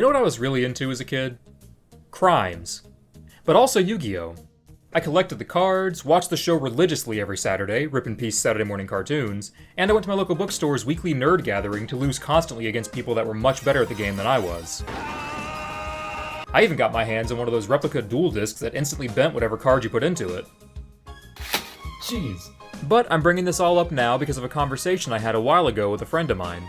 You know what I was really into as a kid? Crimes. But also Yu-Gi-Oh! I collected the cards, watched the show religiously every Saturday, rip in peace Saturday morning cartoons, and I went to my local bookstore's weekly nerd gathering to lose constantly against people that were much better at the game than I was. I even got my hands on one of those replica duel discs that instantly bent whatever card you put into it. Jeez. But I'm bringing this all up now because of a conversation I had a while ago with a friend of mine.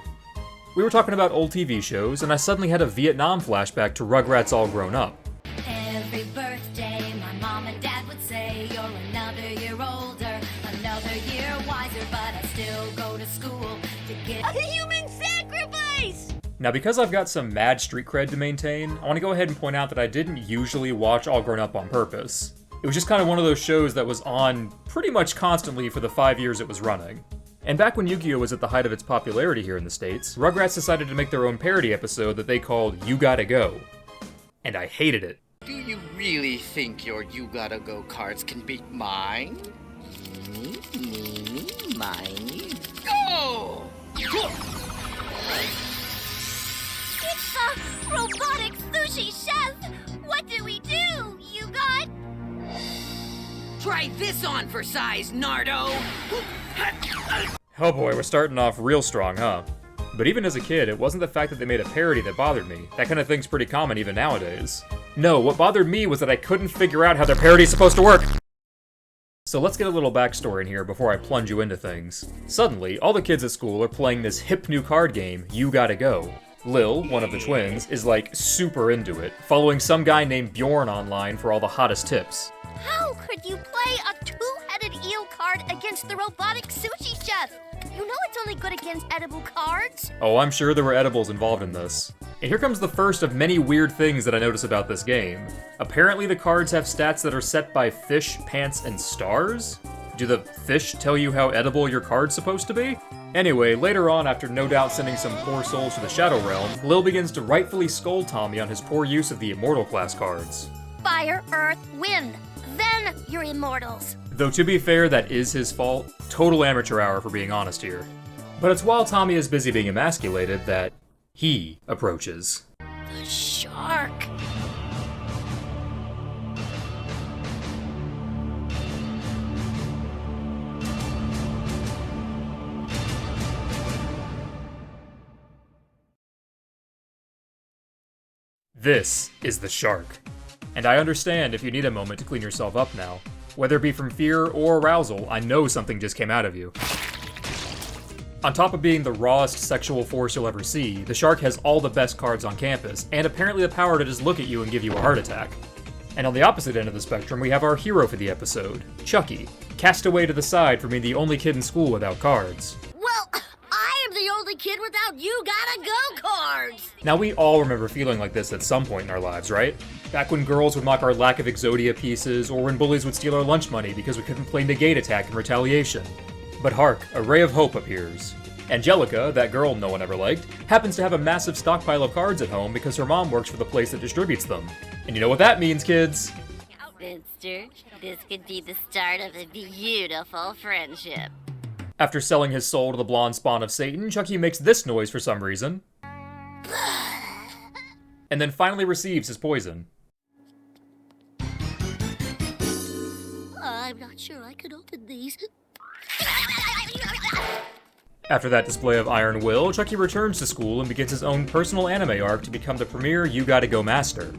We were talking about old TV shows, and I suddenly had a Vietnam flashback to Rugrats All Grown Up. Every birthday, my mom and dad would say, you're another year older, another year wiser, but I still go to school to get a human sacrifice! Now, because I've got some mad street cred to maintain, I want to go ahead and point out that I didn't usually watch All Grown Up on purpose. It was just kind of one of those shows that was on pretty much constantly for the 5 years it was running. And back when Yu-Gi-Oh! Was at the height of its popularity here in the States, Rugrats decided to make their own parody episode that they called You Gotta Go. And I hated it. Do you really think your You Gotta Go cards can beat mine? Mine, go! It's a robotic sushi chef! What do we do? You got... Try this on for size, Nardo! Oh boy, we're starting off real strong, huh? But even as a kid, it wasn't the fact that they made a parody that bothered me. That kind of thing's pretty common even nowadays. No, what bothered me was that I couldn't figure out how their parody's supposed to work! So let's get a little backstory in here before I plunge you into things. Suddenly, all the kids at school are playing this hip new card game, You Gotta Go. Lil, one of the twins, is like super into it, following some guy named Bjorn online for all the hottest tips. How could you play a two-headed eel card against the robotic sushi chef? You know it's only good against edible cards. Oh, I'm sure there were edibles involved in this. And here comes the first of many weird things that I notice about this game. Apparently the cards have stats that are set by fish, pants, and stars? Do the fish tell you how edible your card's supposed to be? Anyway, later on, after no doubt sending some poor souls to the Shadow Realm, Lil begins to rightfully scold Tommy on his poor use of the Immortal class cards. Fire, earth, wind. Then you're immortals. Though to be fair, that is his fault. Total amateur hour for being honest here. But it's while Tommy is busy being emasculated that he approaches. The shark. This is the shark. And I understand if you need a moment to clean yourself up now. Whether it be from fear or arousal, I know something just came out of you. On top of being the rawest sexual force you'll ever see, the shark has all the best cards on campus, and apparently the power to just look at you and give you a heart attack. And on the opposite end of the spectrum, we have our hero for the episode, Chucky, cast away to the side for being the only kid in school without cards. Well, I am the only kid without You Gotta Go cards. Now we all remember feeling like this at some point in our lives, right? Back when girls would mock our lack of Exodia pieces, or when bullies would steal our lunch money because we couldn't play Negate Attack in retaliation. But hark, a ray of hope appears. Angelica, that girl no one ever liked, happens to have a massive stockpile of cards at home because her mom works for the place that distributes them. And you know what that means, kids? Mister, this could be the start of a beautiful friendship. After selling his soul to the blonde spawn of Satan, Chucky makes this noise for some reason. And then finally receives his poison. I'm not sure I could open these. After that display of iron will, Chucky returns to school and begins his own personal anime arc to become the premier You Gotta Go master.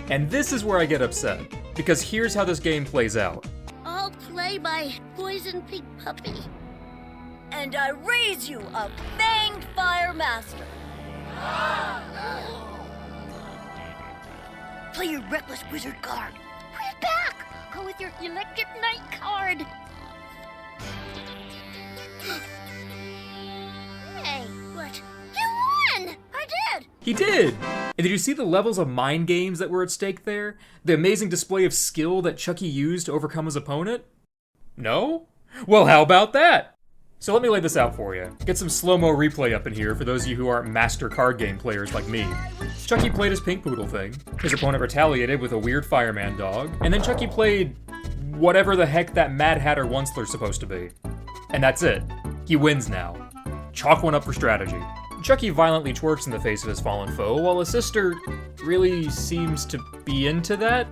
And this is where I get upset, because here's how this game plays out. I'll play my poison pink puppy. And I raise you a fanged fire master. Play your reckless wizard card. Bring it back. Go with your electric knight card. Hey, what? You won! I did! He did! And did you see the levels of mind games that were at stake there? The amazing display of skill that Chucky used to overcome his opponent? No? Well, how about that? So let me lay this out for you. Get some slow-mo replay up in here for those of you who aren't master card game players like me. Chucky played his pink poodle thing. His opponent retaliated with a weird fireman dog. And then Chucky played whatever the heck that Mad Hatter Onceler's supposed to be. And that's it. He wins now. Chalk one up for strategy. Chucky violently twerks in the face of his fallen foe, while his sister really seems to be into that.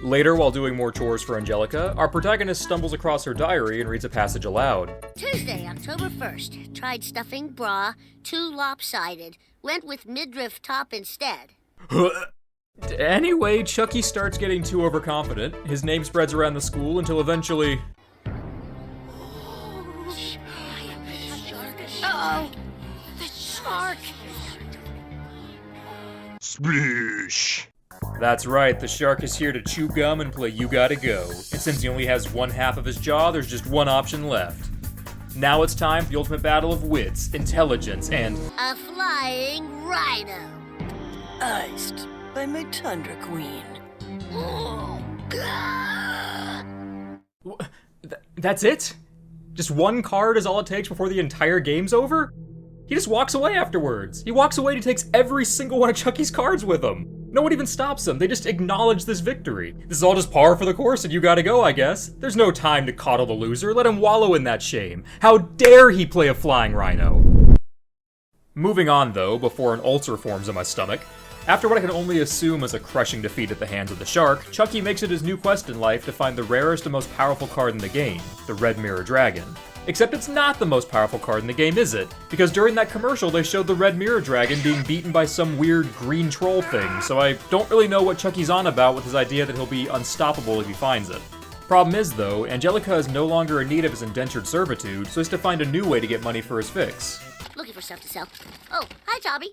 Later, while doing more chores for Angelica, our protagonist stumbles across her diary and reads a passage aloud. Tuesday, October 1st. Tried stuffing bra, too lopsided. Went with midriff top instead. Anyway, Chucky starts getting too overconfident. His name spreads around the school until eventually... Uh-oh! The shark! Sploosh! That's right, the shark is here to chew gum and play You Gotta Go. And since he only has one half of his jaw, there's just one option left. Now it's time for the ultimate battle of wits, intelligence, and... A flying rhino. Iced by my Tundra Queen. That's it? Just one card is all it takes before the entire game's over? He just walks away afterwards. He walks away and he takes every single one of Chucky's cards with him. No one even stops him. They just acknowledge this victory. This is all just par for the course and You Gotta Go, I guess. There's no time to coddle the loser. Let him wallow in that shame. How dare he play a flying rhino? Moving on, though, before an ulcer forms in my stomach. After what I can only assume is a crushing defeat at the hands of the shark, Chucky makes it his new quest in life to find the rarest and most powerful card in the game, the Red Mirror Dragon. Except it's not the most powerful card in the game, is it? Because during that commercial they showed the Red Mirror Dragon being beaten by some weird green troll thing, so I don't really know what Chucky's on about with his idea that he'll be unstoppable if he finds it. Problem is, though, Angelica is no longer in need of his indentured servitude, so he has to find a new way to get money for his fix. Looking for stuff to sell. Oh, hi, Tommy.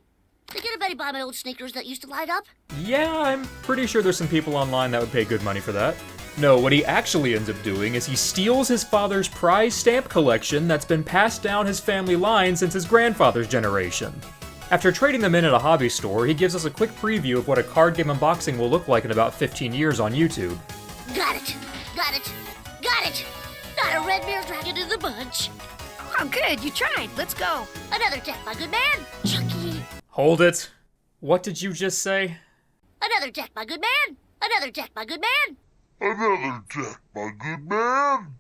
Did anybody buy my old sneakers that used to light up? Yeah, I'm pretty sure there's some people online that would pay good money for that. No, what he actually ends up doing is he steals his father's prize stamp collection that's been passed down his family line since his grandfather's generation. After trading them in at a hobby store, he gives us a quick preview of what a card game unboxing will look like in about 15 years on YouTube. Got it! Got it! Got it! Got a Red Mirror Dragon in the bunch! Oh, good, you tried. Let's go. Another deck, my good man! Chucky! Hold it. What did you just say? Another deck, my good man! Another deck, my good man! Another deck, my good man!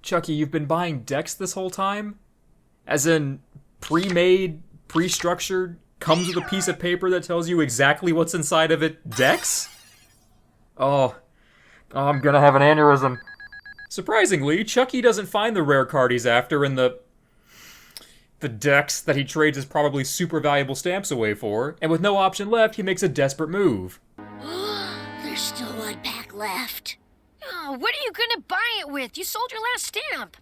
Chucky, you've been buying decks this whole time? As in, pre-made, pre-structured, comes with a piece of paper that tells you exactly what's inside of it decks? Oh, I'm gonna have an aneurysm. Surprisingly, Chucky doesn't find the rare card he's after in the decks that he trades his probably super valuable stamps away for, and with no option left, he makes a desperate move. There's still one pack left. Oh, what are you gonna buy it with? You sold your last stamp.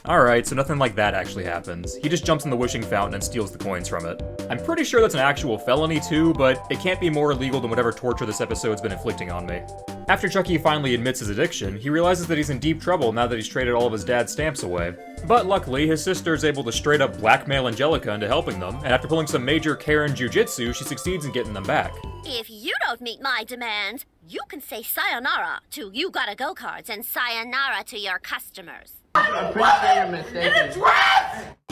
Alright, so nothing like that actually happens. He just jumps in the wishing fountain and steals the coins from it. I'm pretty sure that's an actual felony too, but it can't be more illegal than whatever torture this episode's been inflicting on me. After Chucky finally admits his addiction, he realizes that he's in deep trouble now that he's traded all of his dad's stamps away. But luckily, his sister is able to straight up blackmail Angelica into helping them, and after pulling some major Karen jujitsu, she succeeds in getting them back. If you don't meet my demands, you can say sayonara to You Gotta Go cards and sayonara to your customers.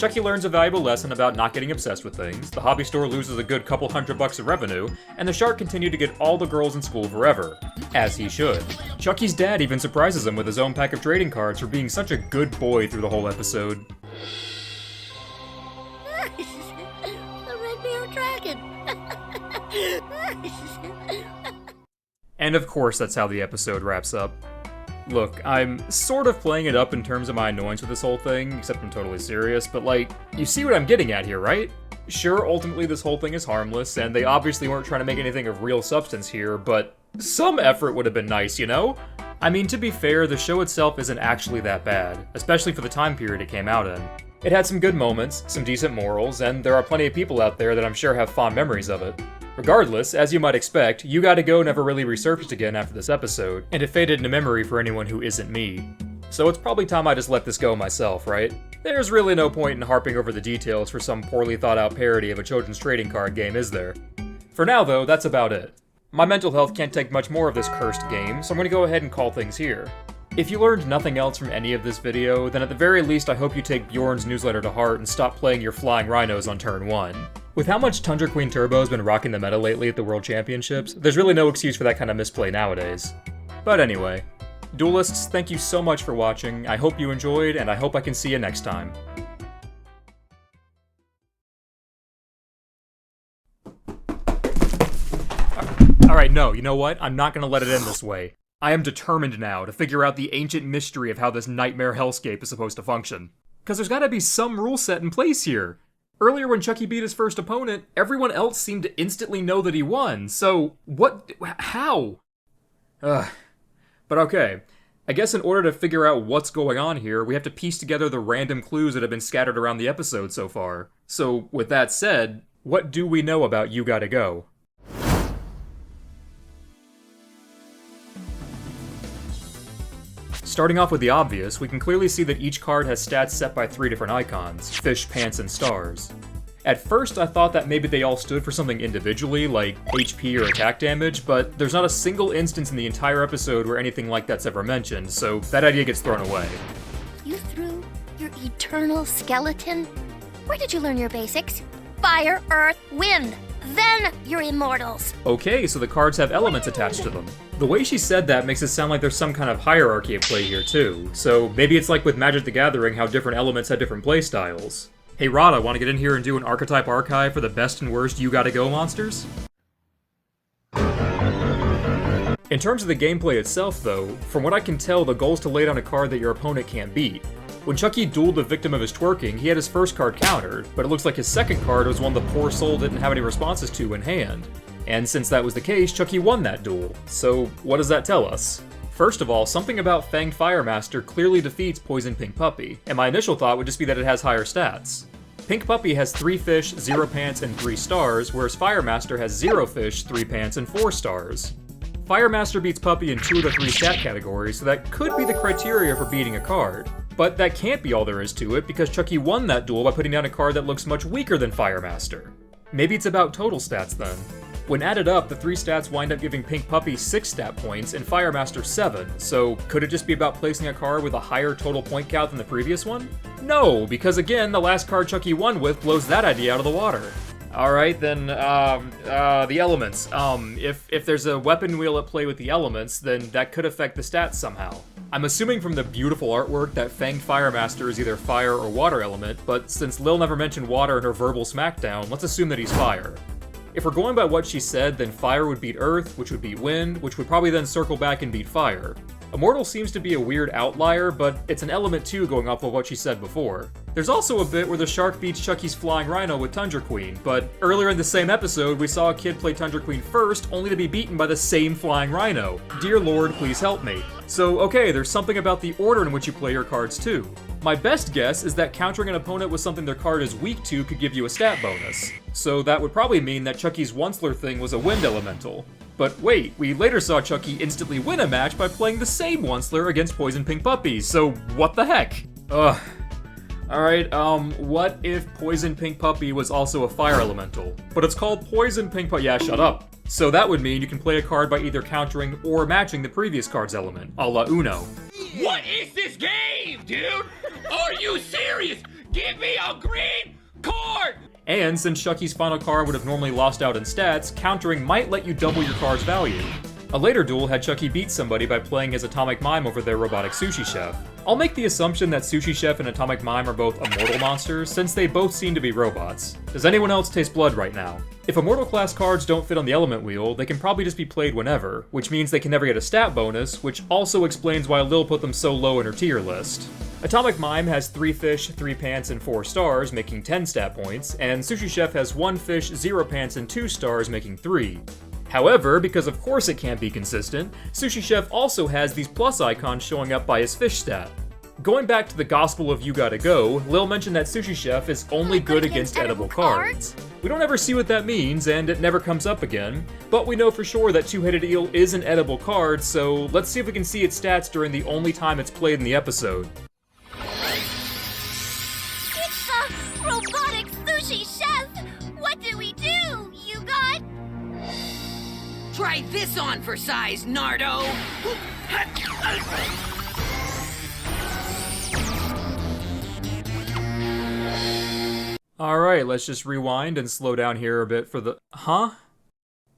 Chucky learns a valuable lesson about not getting obsessed with things, the hobby store loses a good couple $100 of revenue, and the shark continued to get all the girls in school forever. As he should. Chucky's dad even surprises him with his own pack of trading cards for being such a good boy through the whole episode. The Red Mirror Dragon. And of course that's how the episode wraps up. Look, I'm sort of playing it up in terms of my annoyance with this whole thing, except I'm totally serious, but like, you see what I'm getting at here, right? Sure, ultimately this whole thing is harmless, and they obviously weren't trying to make anything of real substance here, but some effort would have been nice, you know? I mean, to be fair, the show itself isn't actually that bad, especially for the time period it came out in. It had some good moments, some decent morals, and there are plenty of people out there that I'm sure have fond memories of it. Regardless, as you might expect, You Gotta Go never really resurfaced again after this episode, and it faded into memory for anyone who isn't me. So it's probably time I just let this go myself, right? There's really no point in harping over the details for some poorly thought out parody of a children's trading card game, is there? For now though, that's about it. My mental health can't take much more of this cursed game, so I'm gonna go ahead and call things here. If you learned nothing else from any of this video, then at the very least I hope you take Bjorn's newsletter to heart and stop playing your flying rhinos on turn 1. With how much Tundra Queen Turbo has been rocking the meta lately at the World Championships, there's really no excuse for that kind of misplay nowadays. But anyway, Duelists, thank you so much for watching. I hope you enjoyed, and I hope I can see you next time. Alright, no, you know what? I'm not gonna let it end this way. I am determined now to figure out the ancient mystery of how this nightmare hellscape is supposed to function. Because there's gotta be some rule set in place here. Earlier when Chucky beat his first opponent, everyone else seemed to instantly know that he won, so how? But okay, I guess in order to figure out what's going on here, we have to piece together the random clues that have been scattered around the episode so far. So with that said, what do we know about You Gotta Go? Starting off with the obvious, we can clearly see that each card has stats set by 3 different icons: fish, pants, and stars. At first, I thought that maybe they all stood for something individually, like HP or attack damage, but there's not a single instance in the entire episode where anything like that's ever mentioned, so that idea gets thrown away. You threw your eternal skeleton? Where did you learn your basics? Fire, earth, wind. Then you're immortals. Okay, so the cards have elements attached to them. The way she said that makes it sound like there's some kind of hierarchy at play here too, so maybe it's like with Magic the Gathering how different elements have different playstyles. Hey Rada, wanna get in here and do an archetype archive for the best and worst You Gotta Go monsters? In terms of the gameplay itself though, from what I can tell the goal is to lay down a card that your opponent can't beat. When Chucky dueled the victim of his twerking, he had his first card countered, but it looks like his second card was one the poor soul didn't have any responses to in hand. And since that was the case, Chucky won that duel. So what does that tell us? First of all, something about Fanged Firemaster clearly defeats Poison Pink Puppy, and my initial thought would just be that it has higher stats. Pink Puppy has 3 fish, 0 pants, and 3 stars, whereas Firemaster has 0 fish, 3 pants, and 4 stars. Firemaster beats Puppy in 2 of the 3 stat categories, so that could be the criteria for beating a card. But that can't be all there is to it, because Chucky won that duel by putting down a card that looks much weaker than Firemaster. Maybe it's about total stats then. When added up, the 3 stats wind up giving Pink Puppy 6 stat points and Firemaster 7, so could it just be about placing a card with a higher total point count than the previous one? No, because again, the last card Chucky won with blows that idea out of the water. Alright, then, the elements. If there's a weapon wheel at play with the elements, then that could affect the stats somehow. I'm assuming from the beautiful artwork that Fanged Firemaster is either fire or water element, but since Lil never mentioned water in her verbal smackdown, let's assume that he's fire. If we're going by what she said, then fire would beat earth, which would beat wind, which would probably then circle back and beat fire. Immortal seems to be a weird outlier, but it's an element too going off of what she said before. There's also a bit where the shark beats Chucky's flying rhino with Tundra Queen, but earlier in the same episode we saw a kid play Tundra Queen first, only to be beaten by the same flying rhino. Dear Lord, please help me. So okay, there's something about the order in which you play your cards too. My best guess is that countering an opponent with something their card is weak to could give you a stat bonus. So that would probably mean that Chucky's Onceler thing was a wind elemental. But wait, we later saw Chucky instantly win a match by playing the same Onceler against Poison Pink Puppy, so what the heck? Ugh. Alright, what if Poison Pink Puppy was also a fire elemental? But it's called Poison Pink Puppy. Yeah, shut up. So that would mean you can play a card by either countering or matching the previous card's element, a la Uno. What is this game, dude? Are you serious? Give me a green card! And since Chucky's final card would have normally lost out in stats, countering might let you double your card's value. A later duel had Chucky beat somebody by playing his Atomic Mime over their robotic sushi chef. I'll make the assumption that Sushi Chef and Atomic Mime are both immortal monsters, since they both seem to be robots. Does anyone else taste blood right now? If immortal class cards don't fit on the element wheel, they can probably just be played whenever, which means they can never get a stat bonus, which also explains why Lil put them so low in her tier list. Atomic Mime has 3 fish, 3 pants, and 4 stars, making 10 stat points, and Sushi Chef has 1 fish, 0 pants, and 2 stars, making 3. However, because of course it can't be consistent, Sushi Chef also has these plus icons showing up by his fish stat. Going back to the Gospel of You Gotta Go, Lil mentioned that Sushi Chef is only good against edible cards. We don't ever see what that means, and it never comes up again, but we know for sure that Two-Headed Eel is an edible card, so let's see if we can see its stats during the only time it's played in the episode. It's the robotic sushi chef! What do we do, you got? Try this on for size, Nardo! Alright, let's just rewind and slow down here a bit for the... Huh?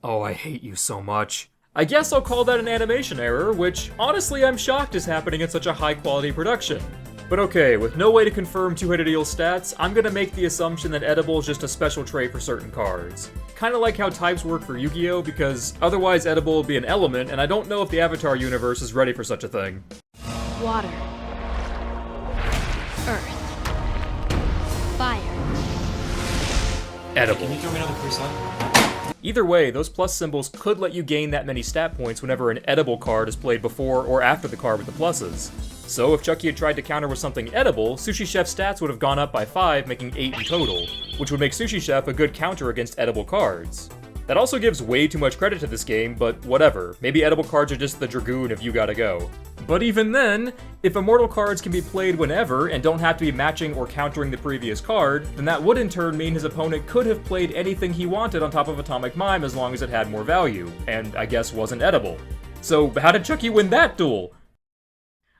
Oh, I hate you so much. I guess I'll call that an animation error, which honestly I'm shocked is happening in such a high quality production. But okay, with no way to confirm two-headed eel's stats, I'm gonna make the assumption that edible is just a special trait for certain cards. Kinda like how types work for Yu-Gi-Oh, because otherwise edible would be an element, and I don't know if the Avatar universe is ready for such a thing. Water. Earth. Fire. Edible. Can you throw me another percent? Either way, those plus symbols could let you gain that many stat points whenever an edible card is played before or after the card with the pluses. So if Chucky had tried to counter with something edible, Sushi Chef's stats would have gone up by 5, making 8 in total, which would make Sushi Chef a good counter against edible cards. That also gives way too much credit to this game, but whatever, maybe edible cards are just the Dragoon of You Gotta Go. But even then, if immortal cards can be played whenever and don't have to be matching or countering the previous card, then that would in turn mean his opponent could have played anything he wanted on top of Atomic Mime as long as it had more value, and I guess wasn't edible. So how did Chucky win that duel?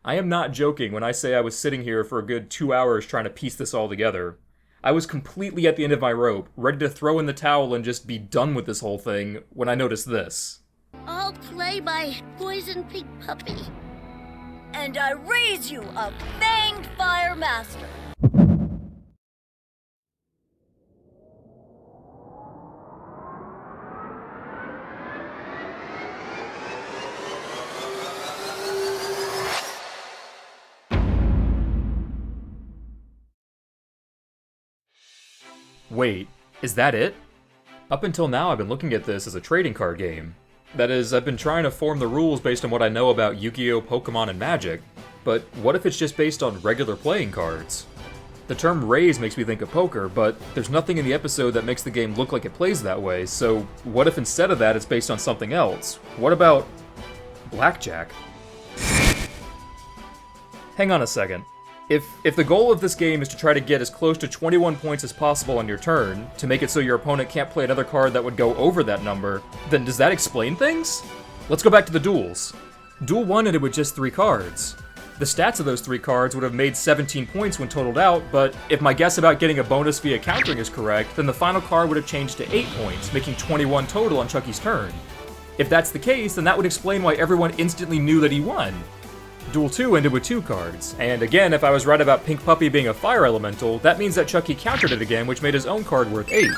I am not joking when I say I was sitting here for a good 2 hours trying to piece this all together. I was completely at the end of my rope, ready to throw in the towel and just be done with this whole thing, when I noticed this. I'll play my poison pink puppy. And I raise you a fanged fire master. Wait, is that it? Up until now I've been looking at this as a trading card game. That is, I've been trying to form the rules based on what I know about Yu-Gi-Oh, Pokemon, and Magic, but what if it's just based on regular playing cards? The term raise makes me think of poker, but there's nothing in the episode that makes the game look like it plays that way, so what if instead of that it's based on something else? What about blackjack? Hang on a second. If the goal of this game is to try to get as close to 21 points as possible on your turn, to make it so your opponent can't play another card that would go over that number, then does that explain things? Let's go back to the duels. Duel 1 ended with just 3 cards. The stats of those 3 cards would have made 17 points when totaled out, but if my guess about getting a bonus via countering is correct, then the final card would have changed to 8 points, making 21 total on Chucky's turn. If that's the case, then that would explain why everyone instantly knew that he won. Duel 2 ended with 2 cards, and again, if I was right about Pink Puppy being a fire elemental, that means that Chucky countered it again, which made his own card worth 8.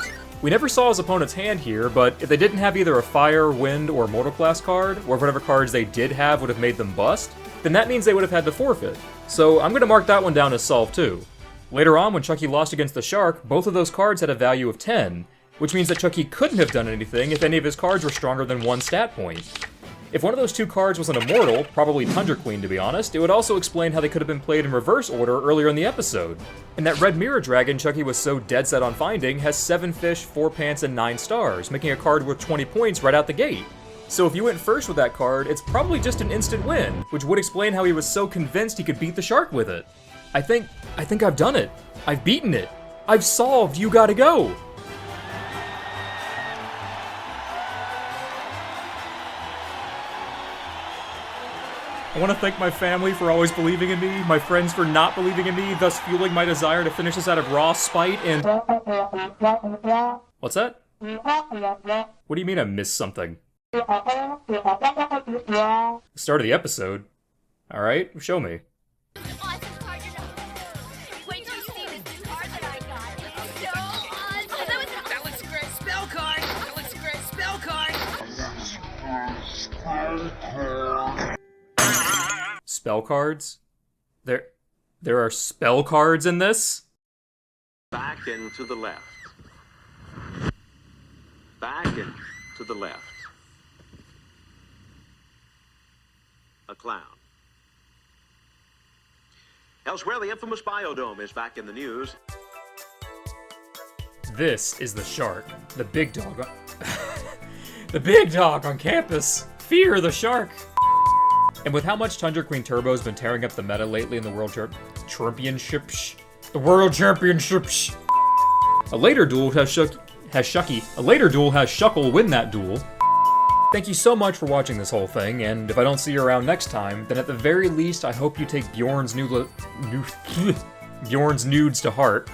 We never saw his opponent's hand here, but if they didn't have either a fire, wind, or mortal class card, or if whatever cards they did have would have made them bust, then that means they would have had to forfeit. So I'm gonna mark that one down as solved too. Later on, when Chucky lost against the Shark, both of those cards had a value of 10, which means that Chucky couldn't have done anything if any of his cards were stronger than 1 stat point. If one of those 2 cards was an immortal, probably Tundra Queen to be honest, it would also explain how they could have been played in reverse order earlier in the episode. And that red mirror dragon Chucky was so dead set on finding has 7 fish, 4 pants, and 9 stars, making a card worth 20 points right out the gate. So if you went first with that card, it's probably just an instant win, which would explain how he was so convinced he could beat the Shark with it. I think I've done it. I've beaten it. I've solved You Gotta Go! I want to thank my family for always believing in me, my friends for not believing in me, thus fueling my desire to finish this out of raw spite, and... What's that? What do you mean I missed something? The start of the episode? Alright, show me. Awesome card. Wait till you see this new card that I got. It's so awesome. That looks great. Spell card. That looks great. Spell card. Spell cards? There are spell cards in this? Back and to the left. Back and to the left. A clown. Elsewhere, the infamous Biodome is back in the news. This is the Shark, the big dog the big dog on campus. Fear the Shark! And with how much Tundra Queen Turbo's been tearing up the meta lately in the World Championships, the World Championships, a later duel has Chucky. A later duel has Shuckle win that duel. Thank you so much for watching this whole thing, and if I don't see you around next time, then at the very least, I hope you take Bjorn's nudes to heart.